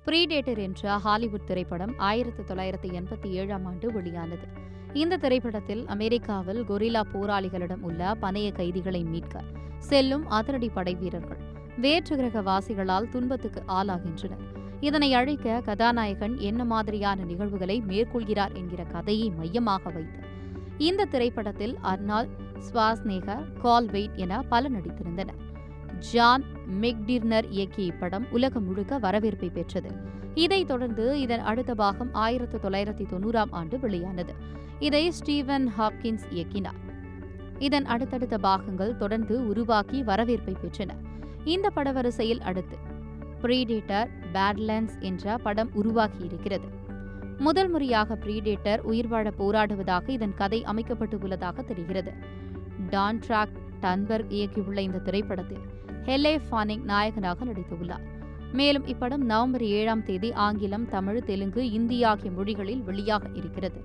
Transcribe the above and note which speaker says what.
Speaker 1: Predator என்ற Hollywood திரைப்படம் 1987ஆம் ஆண்டு வெளியானது. இந்த திரைப்படத்தில் அமெரிக்காவில் கொரில்லா போராளிகளிடம் உள்ள பணைய கைதிகளை மீட்க செல்லும் அதிரடி படை வீரர்கள் வேற்று கிரகவாசிகளால் துன்பத்துக்கு ஆளாகின்றனர். இதனை அழிக்க கதாநாயகன் என்ன மாதிரியான நிகழ்வுகளை மேற்கொள்கிறார் என்கிற கதையை மையமாக வைத்து இந்த திரைப்படத்தில் அர்னால்ட் ஸ்வாஸ்நேகர், கால் வெயிட் என பலர் நடித்திருந்தனர். ஜான் மெக்டிர்னர் இயக்கிய இப்படம் உலகம் முழுக்க வரவேற்பை பெற்றது. இதைத் தொடர்ந்து இதன் அடுத்த பாகம் 1990ஆம் ஆண்டு வெளியானது. இதை ஸ்டீவன் ஹாப்கின்ஸ் இயக்கினார். இதன் அடுத்தடுத்த பாகங்கள் தொடர்ந்து உருவாக்கி வரவேற்பை பெற்றன. இந்த படவரிசையில் அடுத்து ப்ரீடேட்டர் பேட்லேண்ட்ஸ் என்ற படம் உருவாகியிருக்கிறது. முதல் முறையாக ப்ரீடேட்டர் உயிர்வாழ போராடுவதாக இதன் கதை அமைக்கப்பட்டு உள்ளதாக தெரிகிறது. டான் ட்ராக் டன்பர்க் இயக்கியுள்ள இந்த திரைப்படத்தில் ஹெலே ஃபானிங் நாயகனாக நடித்துள்ளார். மேலும் இப்படம் நவம்பர் 7ஆம் தேதி ஆங்கிலம், தமிழ், தெலுங்கு, இந்தி ஆகிய மொழிகளில் வெளியாக இருக்கிறது.